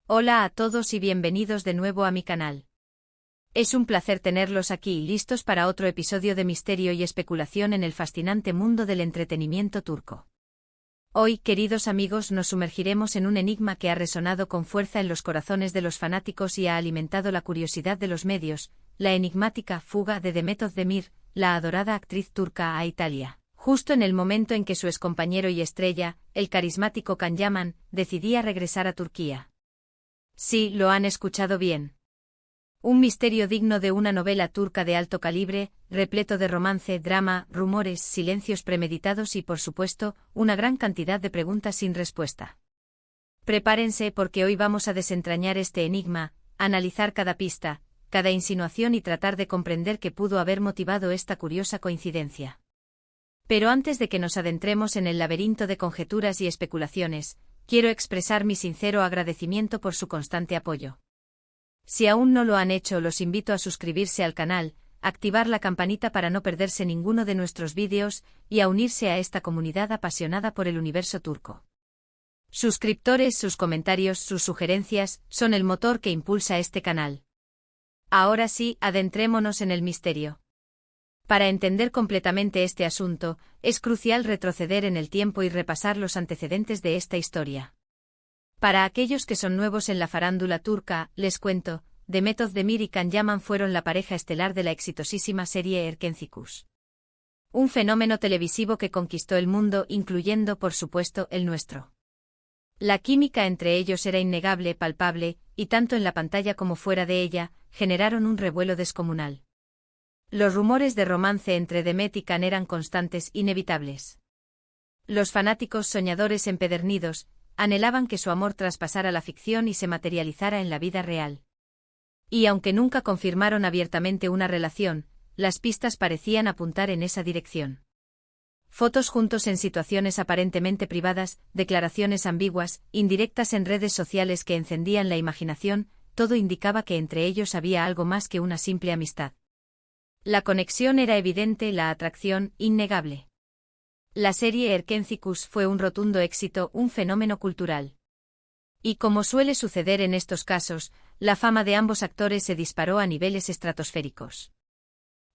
Hola a todos y bienvenidos de nuevo a mi canal. Es un placer tenerlos aquí, listos para otro episodio de misterio y especulación en el fascinante mundo del entretenimiento turco. Hoy, queridos amigos, nos sumergiremos en un enigma que ha resonado con fuerza en los corazones de los fanáticos y ha alimentado la curiosidad de los medios, la enigmática fuga de Demet Özdemir, la adorada actriz turca, a Italia, justo en el momento en que su excompañero y estrella, el carismático Can Yaman, decidía regresar a Turquía. Sí, lo han escuchado bien. Un misterio digno de una novela turca de alto calibre, repleto de romance, drama, rumores, silencios premeditados y, por supuesto, una gran cantidad de preguntas sin respuesta. Prepárense porque hoy vamos a desentrañar este enigma, analizar cada pista, cada insinuación y tratar de comprender qué pudo haber motivado esta curiosa coincidencia. Pero antes de que nos adentremos en el laberinto de conjeturas y especulaciones, quiero expresar mi sincero agradecimiento por su constante apoyo. Si aún no lo han hecho, los invito a suscribirse al canal, activar la campanita para no perderse ninguno de nuestros vídeos y a unirse a esta comunidad apasionada por el universo turco. Suscriptores, sus comentarios, sus sugerencias, son el motor que impulsa este canal. Ahora sí, adentrémonos en el misterio. Para entender completamente este asunto, es crucial retroceder en el tiempo y repasar los antecedentes de esta historia. Para aquellos que son nuevos en la farándula turca, les cuento, Demet Özdemir y Can Yaman fueron la pareja estelar de la exitosísima serie Erkenci. Un fenómeno televisivo que conquistó el mundo, incluyendo, por supuesto, el nuestro. La química entre ellos era innegable, palpable, y tanto en la pantalla como fuera de ella, generaron un revuelo descomunal. Los rumores de romance entre Demet y Can eran constantes, inevitables. Los fanáticos soñadores empedernidos anhelaban que su amor traspasara la ficción y se materializara en la vida real. Y aunque nunca confirmaron abiertamente una relación, las pistas parecían apuntar en esa dirección. Fotos juntos en situaciones aparentemente privadas, declaraciones ambiguas, indirectas en redes sociales que encendían la imaginación, todo indicaba que entre ellos había algo más que una simple amistad. La conexión era evidente, la atracción, innegable. La serie Erkenci fue un rotundo éxito, un fenómeno cultural. Y como suele suceder en estos casos, la fama de ambos actores se disparó a niveles estratosféricos.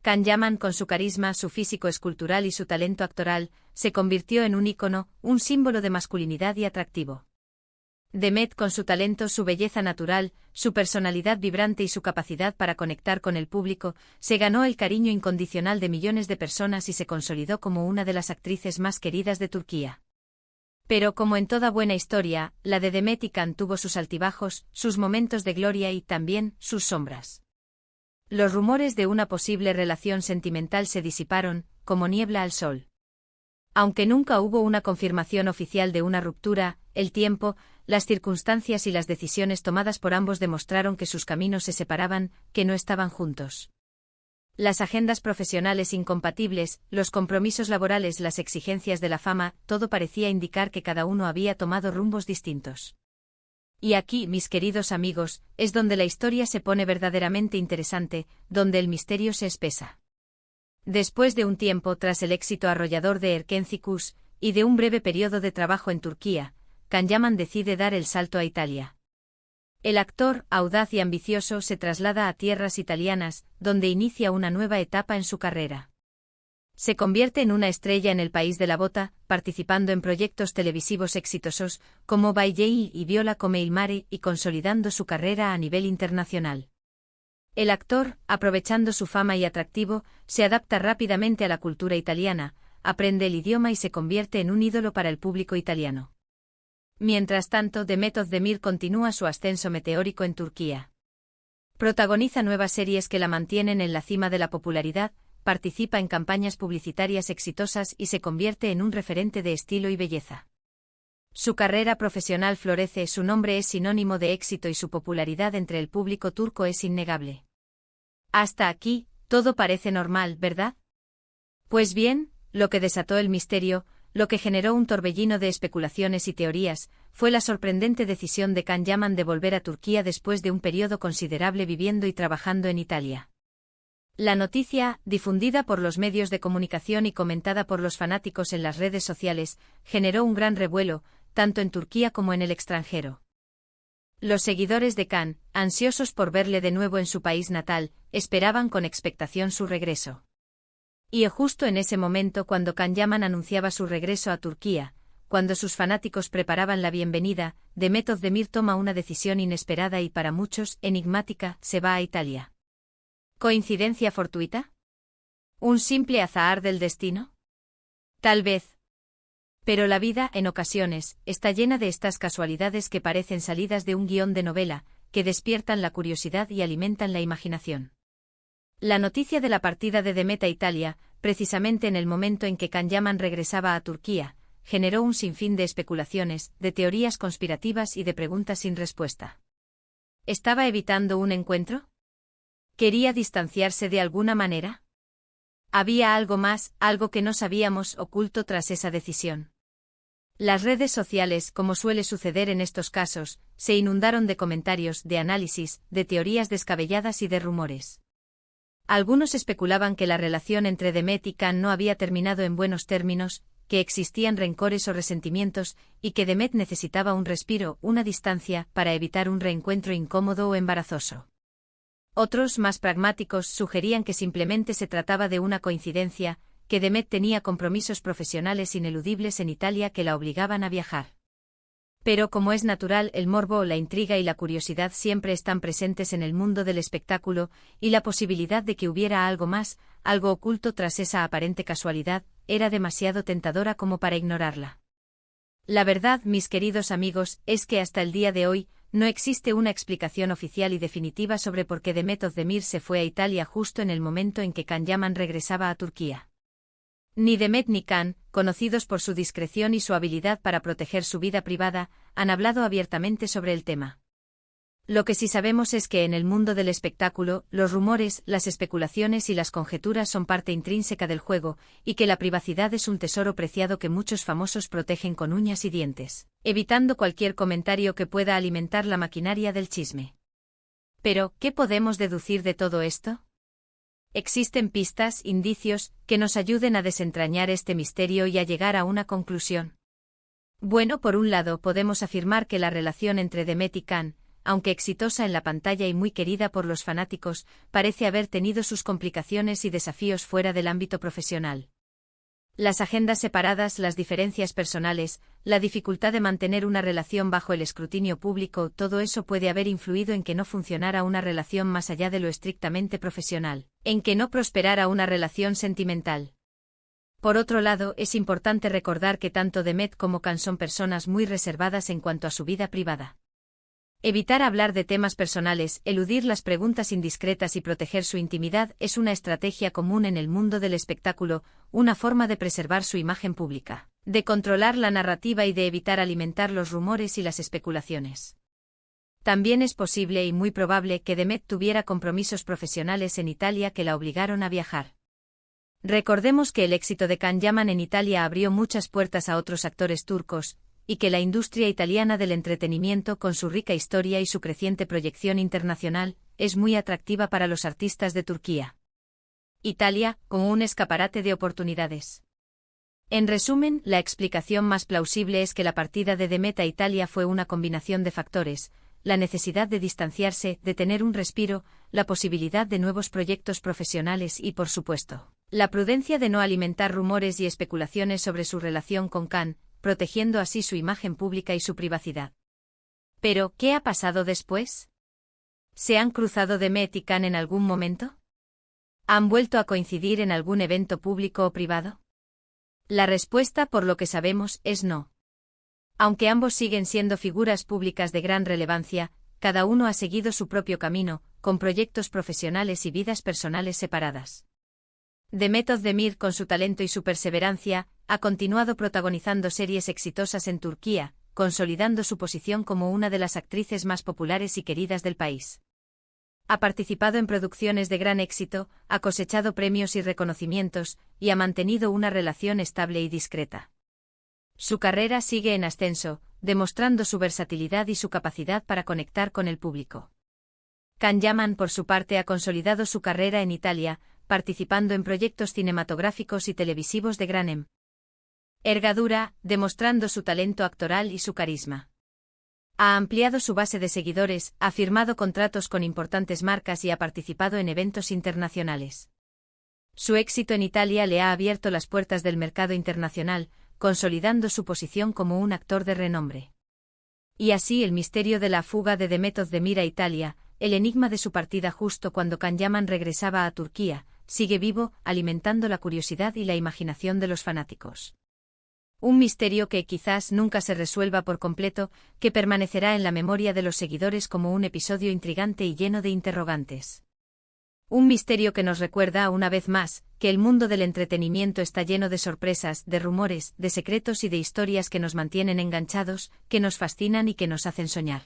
Can Yaman, con su carisma, su físico escultural y su talento actoral, se convirtió en un ícono, un símbolo de masculinidad y atractivo. Demet, con su talento, su belleza natural, su personalidad vibrante y su capacidad para conectar con el público, se ganó el cariño incondicional de millones de personas y se consolidó como una de las actrices más queridas de Turquía. Pero como en toda buena historia, la de Demet y Can tuvo sus altibajos, sus momentos de gloria y también sus sombras. Los rumores de una posible relación sentimental se disiparon, como niebla al sol. Aunque nunca hubo una confirmación oficial de una ruptura, el tiempo, las circunstancias y las decisiones tomadas por ambos demostraron que sus caminos se separaban, que no estaban juntos. Las agendas profesionales incompatibles, los compromisos laborales, las exigencias de la fama, todo parecía indicar que cada uno había tomado rumbos distintos. Y aquí, mis queridos amigos, es donde la historia se pone verdaderamente interesante, donde el misterio se espesa. Después de un tiempo tras el éxito arrollador de Erkenci y de un breve periodo de trabajo en Turquía, Can Yaman decide dar el salto a Italia. El actor, audaz y ambicioso, se traslada a tierras italianas, donde inicia una nueva etapa en su carrera. Se convierte en una estrella en el país de la bota, participando en proyectos televisivos exitosos, como Baigei y Viola come il mare, y consolidando su carrera a nivel internacional. El actor, aprovechando su fama y atractivo, se adapta rápidamente a la cultura italiana, aprende el idioma y se convierte en un ídolo para el público italiano. Mientras tanto, Demet Özdemir continúa su ascenso meteórico en Turquía. Protagoniza nuevas series que la mantienen en la cima de la popularidad, participa en campañas publicitarias exitosas y se convierte en un referente de estilo y belleza. Su carrera profesional florece, su nombre es sinónimo de éxito y su popularidad entre el público turco es innegable. Hasta aquí, todo parece normal, ¿verdad? Pues bien, lo que desató el misterio, lo que generó un torbellino de especulaciones y teorías, fue la sorprendente decisión de Can Yaman de volver a Turquía después de un periodo considerable viviendo y trabajando en Italia. La noticia, difundida por los medios de comunicación y comentada por los fanáticos en las redes sociales, generó un gran revuelo, tanto en Turquía como en el extranjero. Los seguidores de Khan, ansiosos por verle de nuevo en su país natal, esperaban con expectación su regreso. Y justo en ese momento, cuando Can Yaman anunciaba su regreso a Turquía, cuando sus fanáticos preparaban la bienvenida, Demet Özdemir toma una decisión inesperada y para muchos enigmática: se va a Italia. ¿Coincidencia fortuita? ¿Un simple azar del destino? Tal vez. Pero la vida, en ocasiones, está llena de estas casualidades que parecen salidas de un guión de novela, que despiertan la curiosidad y alimentan la imaginación. La noticia de la partida de Demet a Italia, precisamente en el momento en que Can Yaman regresaba a Turquía, generó un sinfín de especulaciones, de teorías conspirativas y de preguntas sin respuesta. ¿Estaba evitando un encuentro? ¿Quería distanciarse de alguna manera? ¿Había algo más, algo que no sabíamos, oculto tras esa decisión? Las redes sociales, como suele suceder en estos casos, se inundaron de comentarios, de análisis, de teorías descabelladas y de rumores. Algunos especulaban que la relación entre Demet y Can no había terminado en buenos términos, que existían rencores o resentimientos, y que Demet necesitaba un respiro, una distancia, para evitar un reencuentro incómodo o embarazoso. Otros, más pragmáticos, sugerían que simplemente se trataba de una coincidencia, que Demet tenía compromisos profesionales ineludibles en Italia que la obligaban a viajar. Pero como es natural, el morbo, la intriga y la curiosidad siempre están presentes en el mundo del espectáculo, y la posibilidad de que hubiera algo más, algo oculto tras esa aparente casualidad, era demasiado tentadora como para ignorarla. La verdad, mis queridos amigos, es que hasta el día de hoy, no existe una explicación oficial y definitiva sobre por qué Demet Özdemir se fue a Italia justo en el momento en que Can Yaman regresaba a Turquía. Ni Demet ni Can, conocidos por su discreción y su habilidad para proteger su vida privada, han hablado abiertamente sobre el tema. Lo que sí sabemos es que en el mundo del espectáculo, los rumores, las especulaciones y las conjeturas son parte intrínseca del juego, y que la privacidad es un tesoro preciado que muchos famosos protegen con uñas y dientes, evitando cualquier comentario que pueda alimentar la maquinaria del chisme. Pero, ¿qué podemos deducir de todo esto? ¿Existen pistas, indicios, que nos ayuden a desentrañar este misterio y a llegar a una conclusión? Bueno, por un lado podemos afirmar que la relación entre Demet y Can, aunque exitosa en la pantalla y muy querida por los fanáticos, parece haber tenido sus complicaciones y desafíos fuera del ámbito profesional. Las agendas separadas, las diferencias personales, la dificultad de mantener una relación bajo el escrutinio público, todo eso puede haber influido en que no funcionara una relación más allá de lo estrictamente profesional, en que no prosperara una relación sentimental. Por otro lado, es importante recordar que tanto Demet como Can son personas muy reservadas en cuanto a su vida privada. Evitar hablar de temas personales, eludir las preguntas indiscretas y proteger su intimidad es una estrategia común en el mundo del espectáculo, una forma de preservar su imagen pública, de controlar la narrativa y de evitar alimentar los rumores y las especulaciones. También es posible y muy probable que Demet tuviera compromisos profesionales en Italia que la obligaron a viajar. Recordemos que el éxito de Can Yaman en Italia abrió muchas puertas a otros actores turcos, y que la industria italiana del entretenimiento, con su rica historia y su creciente proyección internacional, es muy atractiva para los artistas de Turquía. Italia, como un escaparate de oportunidades. En resumen, la explicación más plausible es que la partida de Demet a Italia fue una combinación de factores: la necesidad de distanciarse, de tener un respiro, la posibilidad de nuevos proyectos profesionales y, por supuesto, la prudencia de no alimentar rumores y especulaciones sobre su relación con Can, protegiendo así su imagen pública y su privacidad. Pero, ¿qué ha pasado después? ¿Se han cruzado Demet y Can en algún momento? ¿Han vuelto a coincidir en algún evento público o privado? La respuesta, por lo que sabemos, es no. Aunque ambos siguen siendo figuras públicas de gran relevancia, cada uno ha seguido su propio camino, con proyectos profesionales y vidas personales separadas. Demet Özdemir, con su talento y su perseverancia, ha continuado protagonizando series exitosas en Turquía, consolidando su posición como una de las actrices más populares y queridas del país. Ha participado en producciones de gran éxito, ha cosechado premios y reconocimientos, y ha mantenido una relación estable y discreta. Su carrera sigue en ascenso, demostrando su versatilidad y su capacidad para conectar con el público. Can Yaman, por su parte, ha consolidado su carrera en Italia, participando en proyectos cinematográficos y televisivos de gran envergadura, demostrando su talento actoral y su carisma. Ha ampliado su base de seguidores, ha firmado contratos con importantes marcas y ha participado en eventos internacionales. Su éxito en Italia le ha abierto las puertas del mercado internacional, consolidando su posición como un actor de renombre. Y así el misterio de la fuga de Demet Özdemir a Italia, el enigma de su partida justo cuando Can Yaman regresaba a Turquía, sigue vivo, alimentando la curiosidad y la imaginación de los fanáticos. Un misterio que quizás nunca se resuelva por completo, que permanecerá en la memoria de los seguidores como un episodio intrigante y lleno de interrogantes. Un misterio que nos recuerda, una vez más, que el mundo del entretenimiento está lleno de sorpresas, de rumores, de secretos y de historias que nos mantienen enganchados, que nos fascinan y que nos hacen soñar.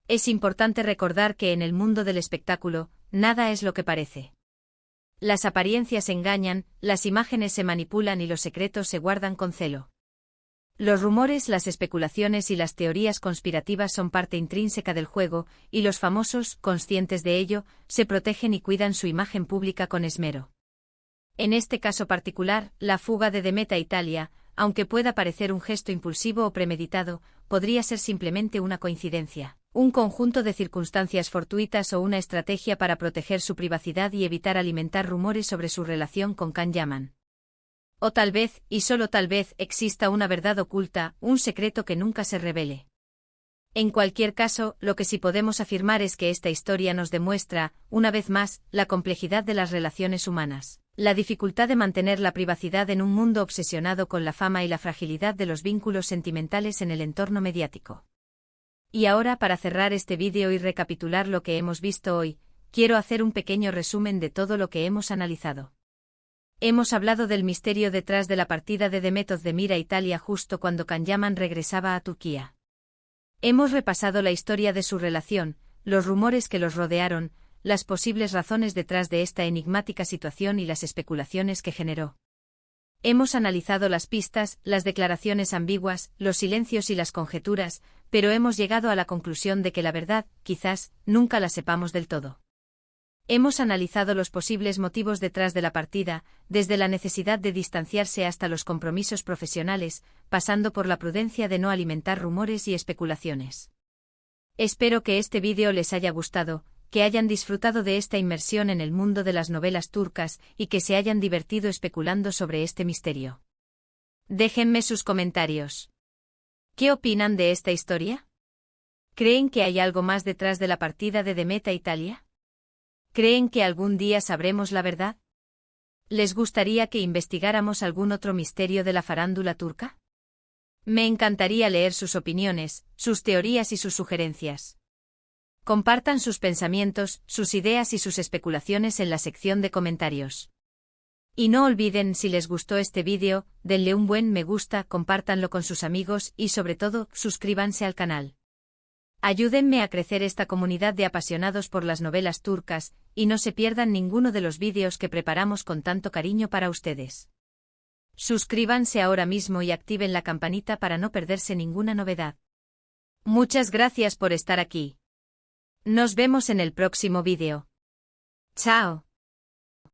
Es importante recordar que en el mundo del espectáculo, nada es lo que parece. Las apariencias engañan, las imágenes se manipulan y los secretos se guardan con celo. Los rumores, las especulaciones y las teorías conspirativas son parte intrínseca del juego, y los famosos, conscientes de ello, se protegen y cuidan su imagen pública con esmero. En este caso particular, la fuga de Demet a Italia, aunque pueda parecer un gesto impulsivo o premeditado, podría ser simplemente una coincidencia, un conjunto de circunstancias fortuitas o una estrategia para proteger su privacidad y evitar alimentar rumores sobre su relación con Can Yaman. O tal vez, y solo tal vez, exista una verdad oculta, un secreto que nunca se revele. En cualquier caso, lo que sí podemos afirmar es que esta historia nos demuestra, una vez más, la complejidad de las relaciones humanas, la dificultad de mantener la privacidad en un mundo obsesionado con la fama y la fragilidad de los vínculos sentimentales en el entorno mediático. Y ahora, para cerrar este vídeo y recapitular lo que hemos visto hoy, quiero hacer un pequeño resumen de todo lo que hemos analizado. Hemos hablado del misterio detrás de la partida de Demet Özdemir a Italia justo cuando Can Yaman regresaba a Turquía. Hemos repasado la historia de su relación, los rumores que los rodearon, las posibles razones detrás de esta enigmática situación y las especulaciones que generó. Hemos analizado las pistas, las declaraciones ambiguas, los silencios y las conjeturas, pero hemos llegado a la conclusión de que la verdad, quizás, nunca la sepamos del todo. Hemos analizado los posibles motivos detrás de la partida, desde la necesidad de distanciarse hasta los compromisos profesionales, pasando por la prudencia de no alimentar rumores y especulaciones. Espero que este vídeo les haya gustado, que hayan disfrutado de esta inmersión en el mundo de las novelas turcas y que se hayan divertido especulando sobre este misterio. Déjenme sus comentarios. ¿Qué opinan de esta historia? ¿Creen que hay algo más detrás de la partida de Demet a Italia? ¿Creen que algún día sabremos la verdad? ¿Les gustaría que investigáramos algún otro misterio de la farándula turca? Me encantaría leer sus opiniones, sus teorías y sus sugerencias. Compartan sus pensamientos, sus ideas y sus especulaciones en la sección de comentarios. Y no olviden, si les gustó este vídeo, denle un buen me gusta, compártanlo con sus amigos y sobre todo, suscríbanse al canal. Ayúdenme a crecer esta comunidad de apasionados por las novelas turcas, y no se pierdan ninguno de los vídeos que preparamos con tanto cariño para ustedes. Suscríbanse ahora mismo y activen la campanita para no perderse ninguna novedad. Muchas gracias por estar aquí. Nos vemos en el próximo vídeo. Chao.